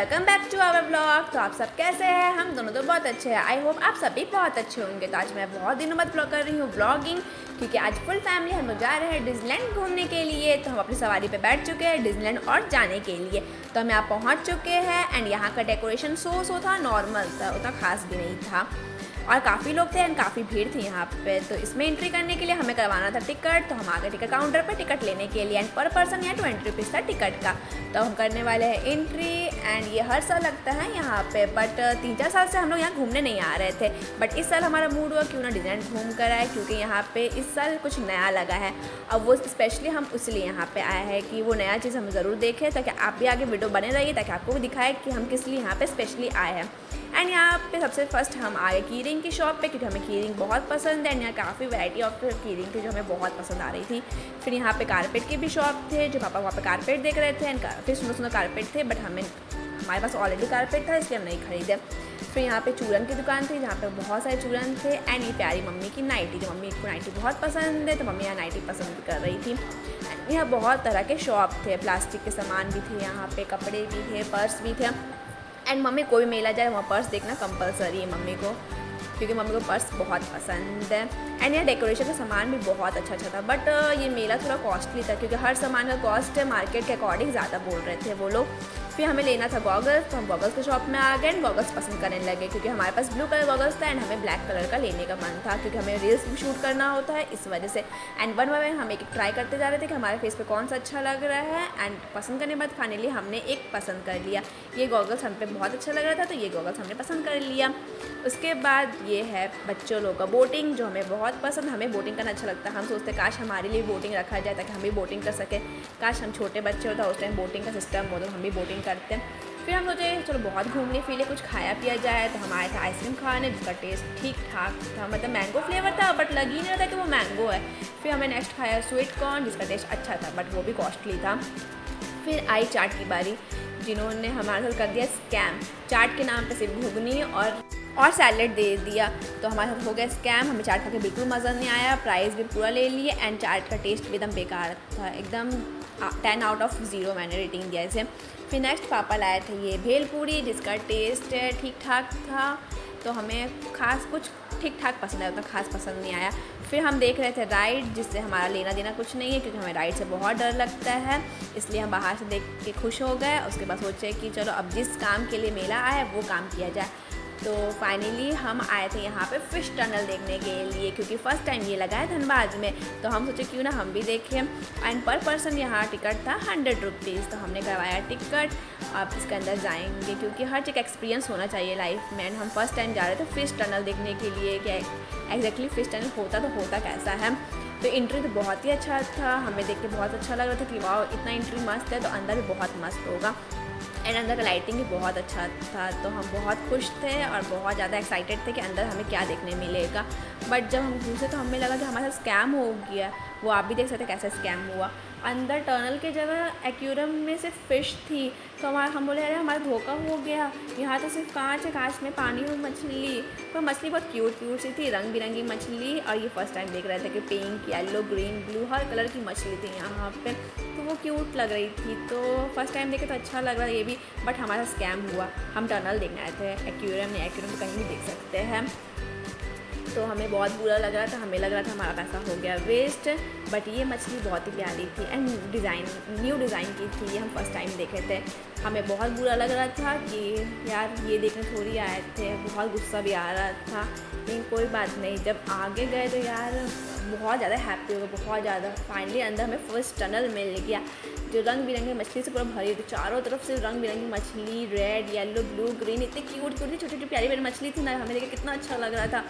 Welcome back to our blog. तो आप सब कैसे हैं? हम दोनों तो बहुत अच्छे हैं। आई होप आप सभी बहुत अच्छे होंगे। तो आज मैं बहुत दिनों बाद ब्लॉग कर रही हूँ ब्लॉगिंग, क्योंकि आज फुल फैमिली हम लोग जा रहे हैं डिज्नीलैंड घूमने के लिए। तो हम अपनी सवारी पे बैठ चुके हैं डिज्नीलैंड और जाने के लिए। तो हम यहाँ पहुँच चुके हैं एंड यहाँ का डेकोरेशन सो था, नॉर्मल था, उतना खास भी नहीं था और काफ़ी लोग थे एंड काफ़ी भीड़ थी यहाँ पे। तो इसमें एंट्री करने के लिए हमें करवाना था टिकट। तो हम आ गए टिकट काउंटर पर टिकट लेने के लिए एंड पर पर्सन यहाँ 20 रुपीज़ था टिकट का। तो हम करने वाले हैं एंट्री एंड ये हर साल लगता है यहाँ पे, बट 3-4 साल से हम लोग यहाँ घूमने नहीं आ रहे थे। बट इस साल हमारा मूड हुआ क्यों ना डिज्नीलैंड घूम कर आए, क्योंकि यहाँ पे इस साल कुछ नया लगा है। अब वो स्पेशली हम इसलिए यहाँ पे आए हैं कि वो नया चीज़ हम ज़रूर देखें, ताकि आप भी आगे वीडियो बने रहिए, ताकि आपको भी दिखाए कि हम किस लिए यहाँ पे स्पेशली आए हैं। एंड यहाँ पे सबसे फर्स्ट हम आए की रिंग की शॉप पे, क्योंकि हमें की रिंग बहुत पसंद है एंड यहाँ काफ़ी वैरायटी ऑफ की रिंग थी जो हमें बहुत पसंद आ रही थी। फिर यहाँ पे कारपेट की भी शॉप थे, जो पापा वहाँ पे कारपेट देख रहे थे एंड काफ़ी सुंदर कारपेट थे, बट हमारे पास ऑलरेडी कारपेट था इसलिए हम नहीं खरीदे। फिर यहाँ पे चूरन की दुकान थी जहाँ पे बहुत सारे चूरन थे एंड ये प्यारी मम्मी की नाइटी, जो मम्मी को नाइटी बहुत पसंद है तो मम्मी यहाँ नाइटी पसंद कर रही थी। यहाँ बहुत तरह के शॉप थे, प्लास्टिक के सामान भी थे, यहाँ पे कपड़े भी थे, पर्स भी थे एंड मम्मी कोई मेला जाए वहाँ पर्स देखना कंपलसरी है मम्मी को, क्योंकि मम्मी को पर्स बहुत पसंद है। एंड यहाँ डेकोरेशन का सामान भी बहुत अच्छा था, बट ये मेला थोड़ा कॉस्टली था, क्योंकि हर सामान का कॉस्ट मार्केट के अकॉर्डिंग ज़्यादा बोल रहे थे वो लोग। फिर हमें लेना था गॉगल्स, तो हम गॉगल्स के शॉप में आ गए एंड गॉगल्स पसंद करने लगे, क्योंकि हमारे पास ब्लू कलर गॉगल्स था एंड हमें ब्लैक कलर का लेने का मन था, क्योंकि हमें रील्स भी शूट करना होता है इस वजह से। एंड वन बाय वन हम एक ट्राई करते जा रहे थे कि हमारे फेस पे कौन सा अच्छा लग रहा है एंड पसंद करने के बाद फाइनली हमने एक पसंद कर लिया। ये गॉगल्स हम पे बहुत अच्छा लग रहा था तो ये गॉगल्स हमने पसंद कर लिया। उसके बाद ये है बच्चों लोग का बोटिंग, जो हमें बहुत पसंद, हमें बोटिंग करना अच्छा लगता है। हम सोचते काश हमारे लिए बोटिंग रखा जाए ताकि हम भी बोटिंग कर सकें। काश हम छोटे बच्चे होता उस टाइम बोटिंग का सिस्टम हो तो हम भी बोटिंग करते हैं। फिर हम सोचे चलो बहुत घूमने फिर कुछ खाया पिया जाए, तो हम आए थे आइसक्रीम खाने, जिसका टेस्ट ठीक ठाक था, मतलब मैंगो फ्लेवर था बट लग ही नहीं रहा था कि वो मैंगो है। फिर हमने नेक्स्ट खाया स्वीट कॉर्न, जिसका टेस्ट अच्छा था बट वो भी कॉस्टली था। फिर आई चाट की बारी, जिन्होंने हमारे साथ कर दिया स्कैम। चाट के नाम पे सिर्फ घुगनी और सैलेड दे दिया, तो हमारे साथ हो गया स्कैम। हमें चाट खा के बिल्कुल मज़ा नहीं आया, प्राइस भी पूरा ले लिए एंड चाट का टेस्ट भी एकदम बेकार था, एकदम 10 आउट ऑफ 0 मैंने रेटिंग दिया इसे। फिर नेक्स्ट पापा लाए थे ये भेलपूरी, जिसका टेस्ट ठीक ठाक था, तो हमें खास कुछ ठीक ठाक पसंद आया, उतना खास पसंद नहीं आया। फिर हम देख रहे थे राइड, जिससे हमारा लेना देना कुछ नहीं है, क्योंकि हमें राइड से बहुत डर लगता है, इसलिए हम बाहर से देख के खुश हो गए। उसके बाद सोचे कि चलो अब जिस काम के लिए मेला आया वो काम किया जाए। तो फाइनली हम आए थे यहाँ पे फ़िश टनल देखने के लिए, क्योंकि फ़र्स्ट टाइम ये लगा है धनबाद में, तो हम सोचे क्यों ना हम भी देखें। एंड पर पर्सन यहाँ टिकट था 100 रुपीज़, तो हमने करवाया टिकट। आप इसके अंदर जाएंगे, क्योंकि हर चीज़ एक्सपीरियंस होना चाहिए लाइफ में। एंड हम फर्स्ट टाइम जा रहे थे फ़िश टनल देखने के लिए कि एग्जैक्टली फ़िश टनल होता कैसा है। तो एंट्री तो बहुत ही अच्छा था, हमें देख के बहुत अच्छा लग रहा था कि वाह इतना एंट्री मस्त है, तो अंदर भी बहुत मस्त होगा एंड अंदर का लाइटिंग भी बहुत अच्छा था। तो हम बहुत खुश थे और बहुत ज़्यादा एक्साइटेड थे कि अंदर हमें क्या देखने मिलेगा। बट जब हम घुसे तो हमें लगा कि हमारे साथ स्कैम हो गया। वो आप भी देख सकते कैसे स्कैम हुआ। अंदर टनल के जगह एक्वेरियम में सिर्फ फ़िश थी, तो हम बोले अरे हमारा धोखा हो गया, यहाँ तो सिर्फ कांच है, कांच में पानी में मछली। पर मछली बहुत क्यूट सी थी, रंग बिरंगी मछली। और ये फर्स्ट टाइम देख रहे थे कि पिंक, येलो, ग्रीन, ब्लू हर कलर की मछली थी यहाँ पे, तो वो क्यूट लग रही थी। तो फर्स्ट टाइम देखे तो अच्छा लग रहा है ये भी, बट हमारा स्कैम हुआ। हम टनल देखने आए थे, एक्वेरियम नहीं, एक्वेरियम तो कहीं भी देख सकते हैं। तो हमें बहुत बुरा लग रहा था, हमें लग रहा था हमारा पैसा हो गया वेस्ट। बट ये मछली बहुत ही प्यारी थी एंड न्यू डिज़ाइन की थी, ये हम फर्स्ट टाइम देखे थे। हमें बहुत बुरा लग रहा था कि यार ये देखने थोड़ी आए थे, बहुत गुस्सा भी आ रहा था, लेकिन कोई बात नहीं, जब आगे गए तो यार बहुत ज़्यादा हैप्पी हो गए, बहुत ज़्यादा। फाइनली अंदर हमें फर्स्ट टनल मिल गया, जो रंग बिरंगी मछली से पूरा भरी थी, चारों तरफ से रंग बिरंगी मछली, रेड, येलो, ब्लू, ग्रीन, इतनी क्यूट थी, छोटी छोटी प्यारी प्यारी मछली थी ना, हमें देखे कितना अच्छा लग रहा था।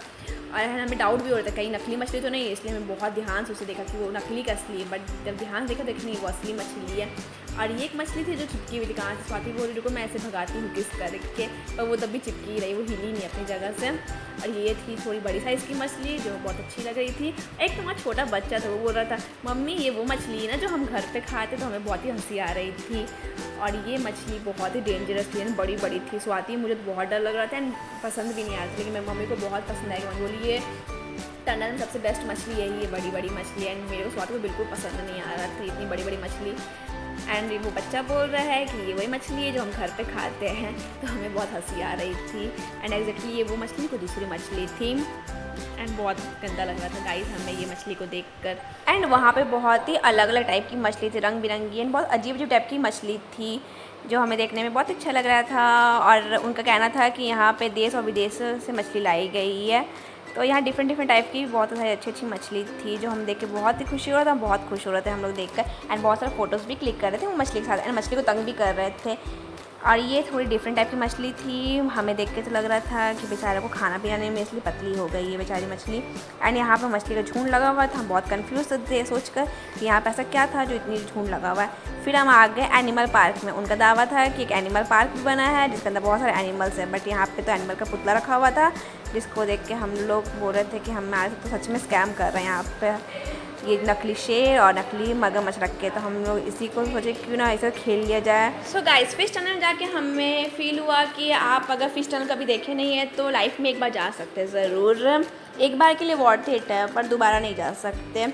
और हमें डाउट भी हो रहा था कहीं नकली मछली तो नहीं है, इसलिए हमें बहुत ध्यान से उसे देखा कि वो नकली का असली है, बट जब ध्यान देखा देखनी वो असली मछली है। और ये एक मछली थी जो चिपकी हुई थी, कहाँ से स्वाति बोल रही को मैं ऐसे भगाती हूँ किस करके, पर वो तब भी चिपकी रही, वो हिली नहीं अपनी जगह से। और ये थी थोड़ी बड़ी साइज़ की मछली जो बहुत अच्छी लग रही थी। एक तो हमारा छोटा बच्चा था, वो बोल रहा था मम्मी ये वो मछली है ना जो हम घर पे खाते, तो हमें बहुत ही हंसी आ रही थी। और ये मछली बहुत ही डेंजरस थी, बड़ी बड़ी थी। स्वाति मुझे तो बहुत डर लग रहा था एंड पसंद भी नहीं आ रही थी, लेकिन मेरी मम्मी को बहुत पसंद आई। मम्मी बोली ये टनल में सबसे बेस्ट मछली यही है, बड़ी बड़ी मछली। एंड मेरे को स्वाति को बिल्कुल पसंद नहीं आ रहा था इतनी बड़ी बड़ी मछली। एंड वो बच्चा बोल रहा है कि ये वही मछली है जो हम घर पे खाते हैं। तो हमें बहुत हंसी आ रही थी एंड एग्जैक्टली ये वो मछली कोई दूसरी मछली थी एंड बहुत गंदा लग रहा था गाइस हमें ये मछली को देखकर। एंड वहाँ पे बहुत ही अलग अलग टाइप की मछली थी, रंग बिरंगी एंड बहुत अजीब अजीब टाइप की मछली थी जो हमें देखने में बहुत अच्छा लग रहा था। और उनका कहना था कि यहाँ पे देश और विदेश से मछली लाई गई है। तो यहाँ डिफरेंट टाइप की बहुत सारी अच्छी अच्छी मछली थी जो हम देख के बहुत ही खुशी हो रहा था, बहुत खुश हो रहे थे हम लोग देखकर एंड बहुत सारे फोटोज़ भी क्लिक कर रहे थे वो मछली के साथ एंड मछली को तंग भी कर रहे थे। और ये थोड़ी डिफरेंट टाइप की मछली थी, हमें देख के तो लग रहा था कि बेचारे को खाना पीना नहीं में इसलिए पतली हो गई है बेचारी मछली। एंड यहाँ पर मछली का झुंड लगा हुआ था, हम बहुत कंफ्यूज थे सोच कर कि यहाँ पर ऐसा क्या था जो इतनी झुंड लगा हुआ है। फिर हम आ गए एनिमल पार्क में। उनका दावा था कि एक एनिमल पार्क भी बना है जिसके अंदर बहुत सारे एनिमल्स हैं, बट यहाँ पे तो एनिमल का पुतला रखा हुआ था जिसको देख के हम लोग बोल रहे थे कि हमारे साथ तो सच में स्कैम कर रहे हैं यहाँ पे। ये नकली शेर और नकली मगरमच्छ रख के, तो हम लोग इसी को सोचे क्यों ना ऐसे खेल लिया जाए। सो गाइस फिश टनल में जाके हमें फील हुआ कि आप अगर फिश टनल कभी देखे नहीं है तो लाइफ में एक बार जा सकते हैं ज़रूर। एक बार के लिए वर्थ इट है पर दोबारा नहीं जा सकते।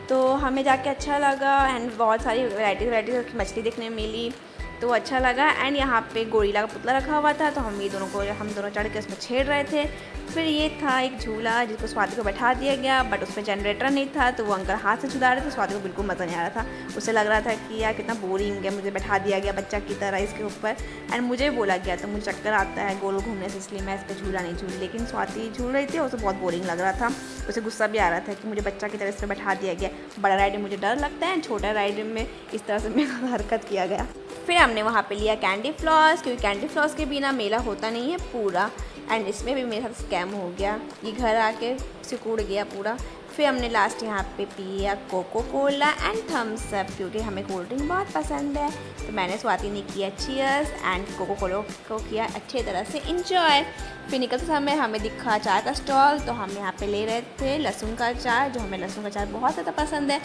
तो हमें जाके अच्छा लगा एंड बहुत सारी वैराइटीज़ की मछली देखने मिली तो अच्छा लगा। एंड यहाँ पे गोरिल्ला का पुतला रखा हुआ था तो हम दोनों चढ़ के उसमें छेड़ रहे थे। फिर ये था एक झूला जिसको स्वाति को बैठा दिया गया बट उसमें जनरेटर नहीं था तो वो अंकल हाथ से झुला रहे थे, स्वाति को बिल्कुल मज़ा नहीं आ रहा था। उसे लग रहा था कि यार कितना बोरिंग है, मुझे बैठा दिया गया बच्चा की तरह इसके ऊपर एंड मुझे बोला गया तो मुझे चक्कर आता है गोल घूमने से, इसलिए मैं इस पर झूला नहीं झूली। लेकिन स्वाति झूल रही थी और उसे बहुत बोरिंग लग रहा था, उसे गुस्सा भी आ रहा था कि मुझे बच्चा की तरह इस पर बैठा दिया गया। बड़ा राइड में मुझे डर लगता है, छोटा राइड में इस तरह से मेरा हरकत किया गया। फिर हमने वहाँ पे लिया कैंडी फ्लॉस क्योंकि कैंडी फ्लॉस के बिना मेला होता नहीं है पूरा एंड इसमें भी मेरे साथ स्कैम हो गया, ये घर आके सिकुड़ गया पूरा। फिर हमने लास्ट यहाँ पे पिया Coca Cola and Thums Up क्योंकि हमें कोल्ड ड्रिंक बहुत पसंद है। तो मैंने स्वाति ने किया चीयर्स एंड कोको कोला को किया अच्छी तरह से इंजॉय। फिर निकलते समय हमें दिखा चाय का स्टॉल तो हम यहाँ पे ले रहे थे लहसुन का अचार, जो हमें लहसुन का अचार बहुत ज़्यादा पसंद है।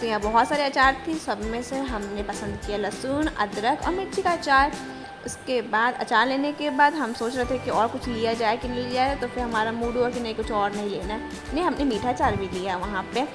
तो यहाँ बहुत सारे अचार थी, सब में से हमने पसंद किया लहसुन, अदरक और मिर्ची का अचार। उसके बाद अचार लेने के बाद हम सोच रहे थे कि और कुछ लिया जाए कि नहीं लिया जाए, तो फिर हमारा मूड हुआ कि नहीं कुछ और नहीं लेना है। नहीं, हमने मीठा अचार भी लिया वहाँ पे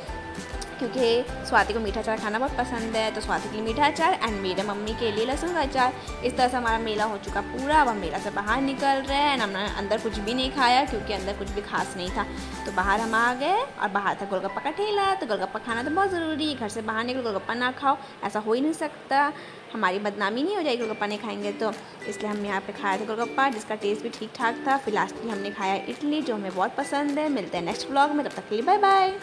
क्योंकि स्वाति को मीठा अचार खाना बहुत पसंद है। तो स्वाति के लिए मीठा अचार एंड मेरे मम्मी के लिए लहसुन का अचार। इस तरह से हमारा मेला हो चुका पूरा। अब हम मेला से बाहर निकल रहे हैं, हमने अंदर कुछ भी नहीं खाया क्योंकि अंदर कुछ भी खास नहीं था। तो बाहर हम आ गए और बाहर था गोलगप्पा का ठेला। तो गोलगप्पा खाना तो बहुत ज़रूरी है, घर से बाहर निकलो गोलगप्पा ना खाओ ऐसा हो ही नहीं सकता, हमारी बदनामी नहीं हो जाएगी गोलगप्पा नहीं खाएंगे तो। इसलिए हम यहाँ पे खाए थे गोलगप्पा जिसका टेस्ट भी ठीक ठाक था। फिर लास्टली हमने खाया इडली जो हमें बहुत पसंद है। मिलते हैं नेक्स्ट व्लॉग में, तब तक के लिए बाय बाय।